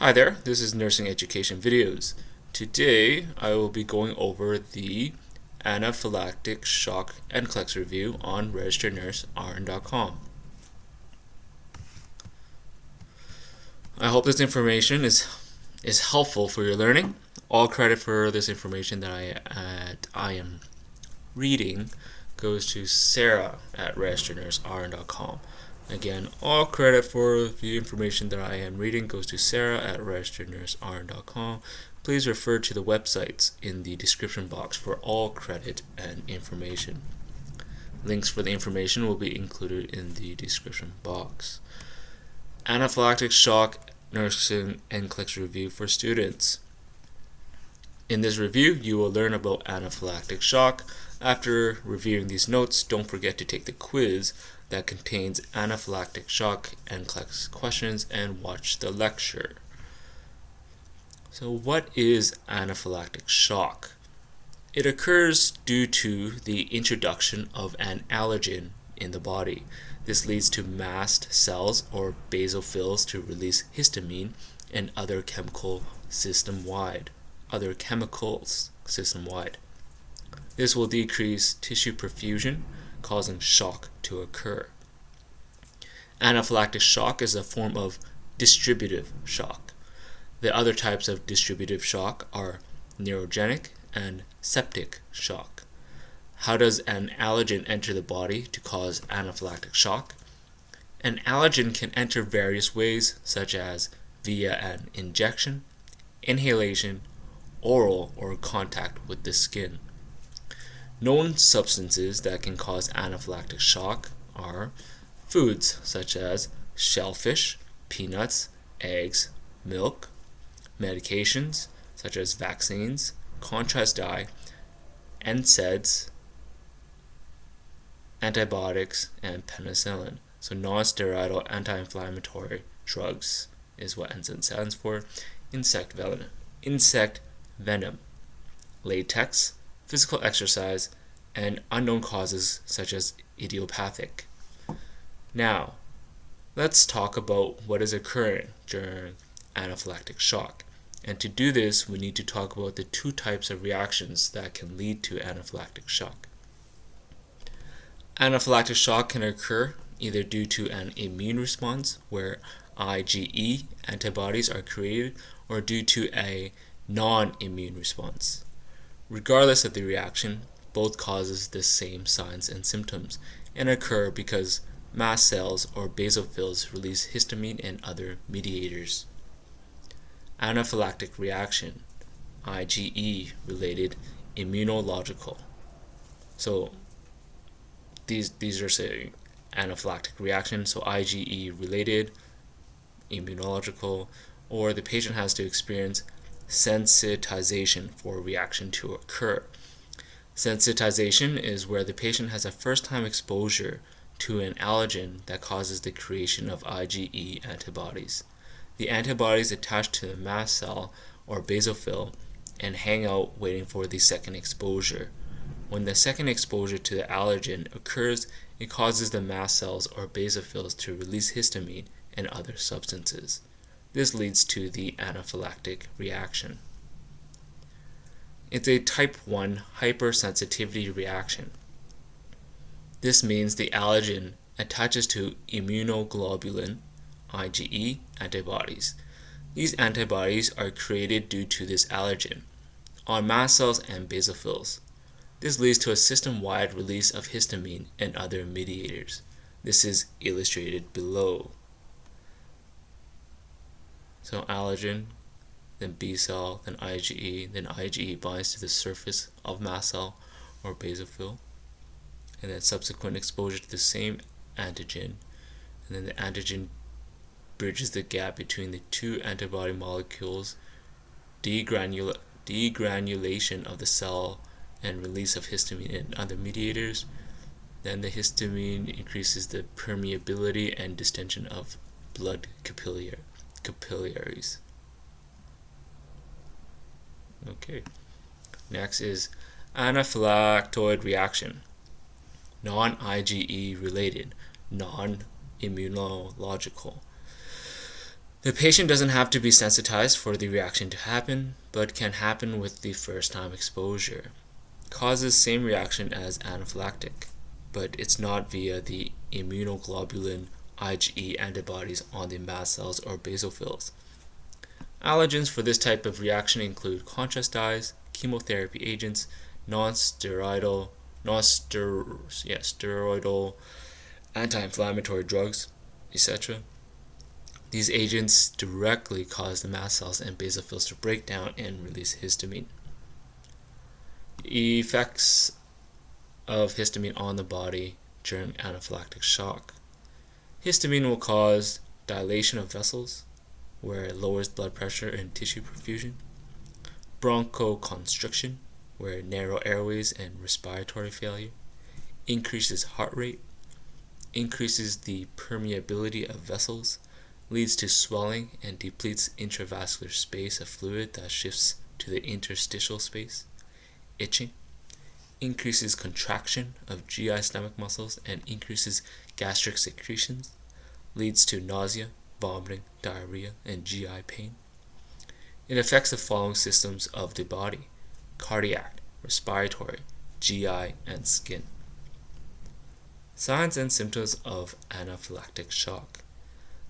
Hi there, this is Nursing Education Videos. Today I will be going over the Anaphylactic Shock NCLEX review on registerednursern.com. I hope this information is helpful for your learning. All credit for this information that I am reading goes to Sarah at registerednursern.com. Again, all credit for the information that I am reading goes to Sarah at registerednursern.com. Please refer to the websites in the description box for all credit and information. Links for the information will be included in the description box. Anaphylactic Shock Nursing NCLEX review for students. In this review, you will learn about anaphylactic shock. After reviewing these notes, don't forget to take the quiz that contains anaphylactic shock NCLEX questions and watch the lecture. So what is anaphylactic shock? It occurs due to the introduction of an allergen in the body. This leads to mast cells or basophils to release histamine and other chemicals system-wide. This will decrease tissue perfusion, causing shock to occur. Anaphylactic shock is a form of distributive shock. The other types of distributive shock are neurogenic and septic shock. How does an allergen enter the body to cause anaphylactic shock? An allergen can enter various ways, such as via an injection, inhalation, oral, or contact with the skin. Known substances that can cause anaphylactic shock are foods such as shellfish, peanuts, eggs, milk, medications such as vaccines, contrast dye, NSAIDs, antibiotics, and penicillin. So non-steroidal anti-inflammatory drugs is what NSAID stands for. Insect venom, latex, physical exercise, and unknown causes such as idiopathic. Now, let's talk about what is occurring during anaphylactic shock. And to do this, we need to talk about the two types of reactions that can lead to anaphylactic shock. Anaphylactic shock can occur either due to an immune response, where IgE antibodies are created, or due to a non-immune response. Regardless of the reaction, both causes the same signs and symptoms and occur because mast cells or basophils release histamine and other mediators. Anaphylactic reaction, IgE related immunological. So these are saying anaphylactic reaction, so IgE related immunological, or the patient has to experience sensitization for a reaction to occur. Sensitization is where the patient has a first-time exposure to an allergen that causes the creation of IgE antibodies. The antibodies attach to the mast cell or basophil and hang out waiting for the second exposure. When the second exposure to the allergen occurs, it causes the mast cells or basophils to release histamine and other substances. This leads to the anaphylactic reaction. It's a type 1 hypersensitivity reaction. This means the allergen attaches to immunoglobulin, IgE, antibodies. These antibodies are created due to this allergen on mast cells and basophils. This leads to a system-wide release of histamine and other mediators. This is illustrated below. So allergen, then B cell, then IgE binds to the surface of mast cell or basophil, and then subsequent exposure to the same antigen, and then the antigen bridges the gap between the two antibody molecules, degranulation of the cell, and release of histamine and other mediators. Then the histamine increases the permeability and distension of blood capillaries. Okay. Next is anaphylactoid reaction. Non-IgE related, non-immunological. The patient doesn't have to be sensitized for the reaction to happen, but can happen with the first time exposure. Causes same reaction as anaphylactic, but it's not via the immunoglobulin IgE antibodies on the mast cells or basophils. Allergens for this type of reaction include contrast dyes, chemotherapy agents, non-steroidal anti-inflammatory drugs, etc. These agents directly cause the mast cells and basophils to break down and release histamine. Effects of histamine on the body during anaphylactic shock. Histamine will cause dilation of vessels, where it lowers blood pressure and tissue perfusion, bronchoconstriction, where narrow airways and respiratory failure, increases heart rate, increases the permeability of vessels, leads to swelling and depletes intravascular space of fluid that shifts to the interstitial space, itching, increases contraction of GI stomach muscles and increases gastric secretions, leads to nausea, vomiting, diarrhea, and GI pain. It affects the following systems of the body: cardiac, respiratory, GI, and skin. Signs and symptoms of anaphylactic shock.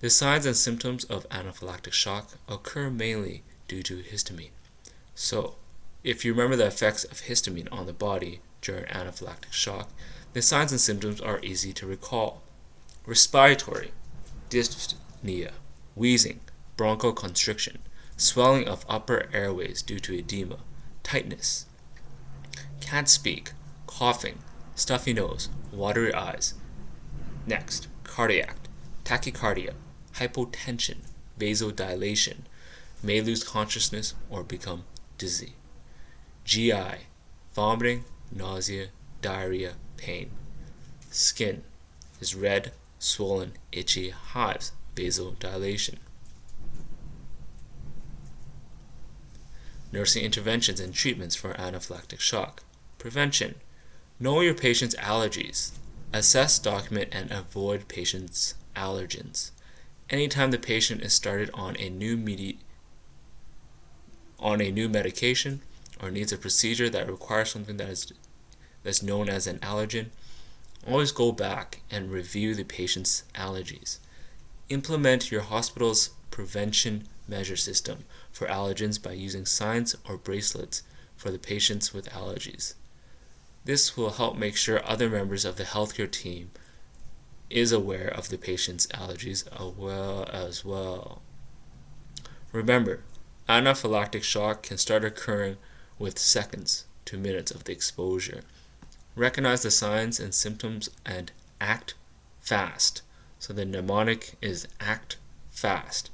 The signs and symptoms of anaphylactic shock occur mainly due to histamine. So, if you remember the effects of histamine on the body during anaphylactic shock, the signs and symptoms are easy to recall. Respiratory, dyspnea, wheezing, bronchoconstriction, swelling of upper airways due to edema, tightness. Can't speak, coughing, stuffy nose, watery eyes. Next, cardiac, tachycardia, hypotension, vasodilation, may lose consciousness or become dizzy. GI, vomiting, nausea, diarrhea, pain. Skin is red, swollen, itchy, hives, vasodilation. Nursing interventions and treatments for anaphylactic shock. Prevention. Know your patient's allergies. Assess, document, and avoid patient's allergens. Anytime the patient is started on a new medication or needs a procedure that requires something that's known as an allergen, always go back and review the patient's allergies. Implement your hospital's prevention measure system for allergens by using signs or bracelets for the patients with allergies. This will help make sure other members of the healthcare team is aware of the patient's allergies as well. Remember, anaphylactic shock can start occurring with seconds to minutes of the exposure. Recognize the signs and symptoms and act fast. So the mnemonic is act fast.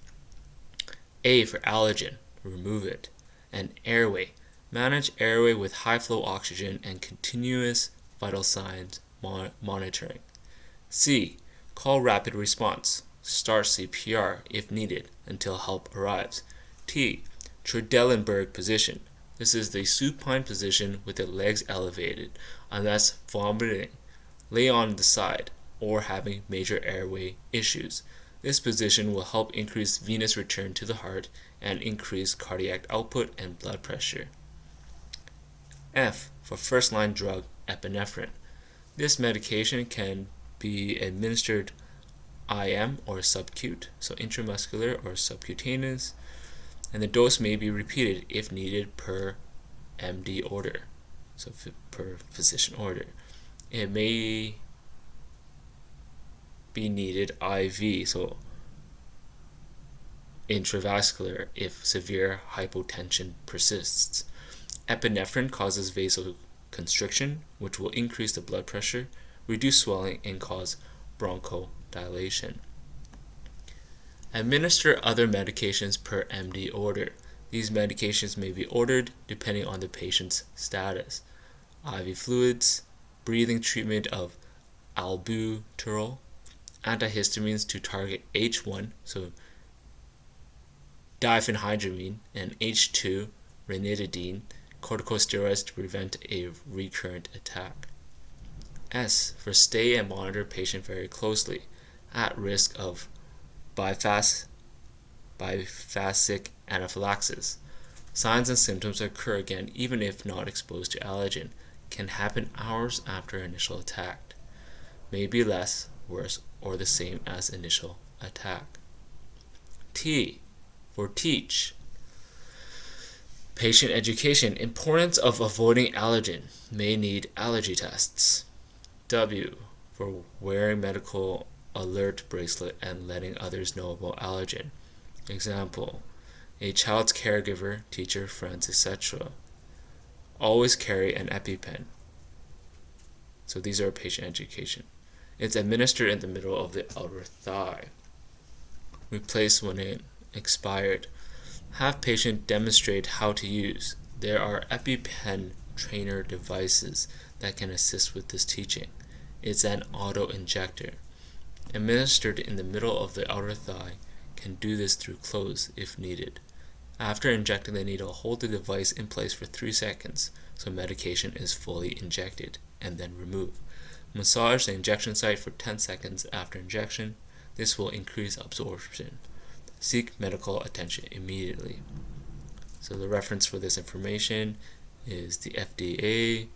A for allergen, remove it. And airway, manage airway with high flow oxygen and continuous vital signs monitoring. C, call rapid response. Start CPR if needed until help arrives. T, Trendelenburg position. This is the supine position with the legs elevated unless vomiting, lay on the side, or having major airway issues. This position will help increase venous return to the heart and increase cardiac output and blood pressure. F for first-line drug, epinephrine. This medication can be administered IM or subcute, so intramuscular or subcutaneous, and the dose may be repeated if needed per MD order, so per physician order. It may be needed IV, so intravascular if severe hypotension persists. Epinephrine causes vasoconstriction, which will increase the blood pressure, reduce swelling, and cause bronchodilation. Administer other medications per MD order. These medications may be ordered depending on the patient's status. IV fluids, breathing treatment of albuterol, antihistamines to target H1, so diphenhydramine, and H2, ranitidine, corticosteroids to prevent a recurrent attack. S for stay and monitor patient very closely, at risk of bypass biphasic anaphylaxis. Signs and symptoms occur again even if not exposed to allergen. Can happen hours after initial attack. May be less, worse, or the same as initial attack. T for teach. Patient education. Importance of avoiding allergen. May need allergy tests. W for wearing medical alert bracelet and letting others know about allergen. Example, a child's caregiver, teacher, friends, etc. Always carry an EpiPen. So these are patient education. It's administered in the middle of the outer thigh. Replace when it expired. Have patient demonstrate how to use. There are EpiPen trainer devices that can assist with this teaching. It's an auto-injector. Administered in the middle of the outer thigh, can do this through clothes if needed. After injecting the needle, hold the device in place for 3 seconds so medication is fully injected, and then remove. Massage the injection site for 10 seconds after injection. This will increase absorption. Seek medical attention immediately. So the reference for this information is the FDA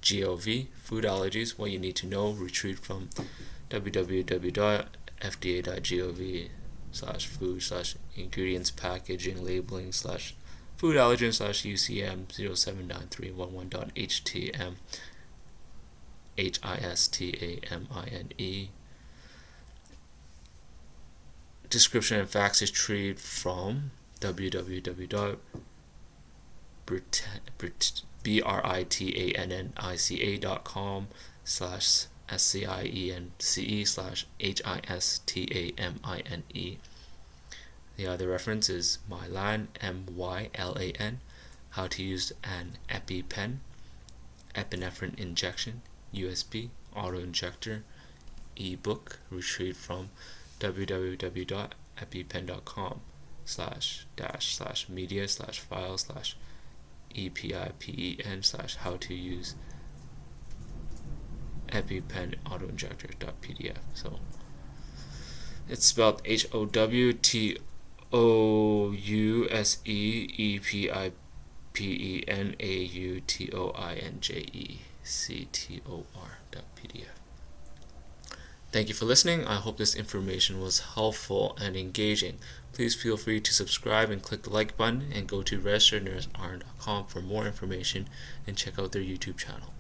GOV, Food Allergies, What You Need to Know, retrieved from www.fda.gov/food/ingredients packaging labeling /food allergen /UCM 079311.htm HISTAMINE. Description and facts is retrieved from britannice.com/SCIENCE/HISTAMINE. The other reference is Mylan, MYLAN, How to Use an EpiPen, Epinephrine Injection, USB, Auto-Injector, ebook, retrieved from www.epipen.com/media/file/EPIPEN/how to use EpiPen auto-injector.pdf. So it's spelled HOWTOUSEPENAUTOINJECTOR.pdf. Thank you for listening. I hope this information was helpful and engaging. Please feel free to subscribe and click the like button, and go to registerednursern.com for more information and check out their YouTube channel.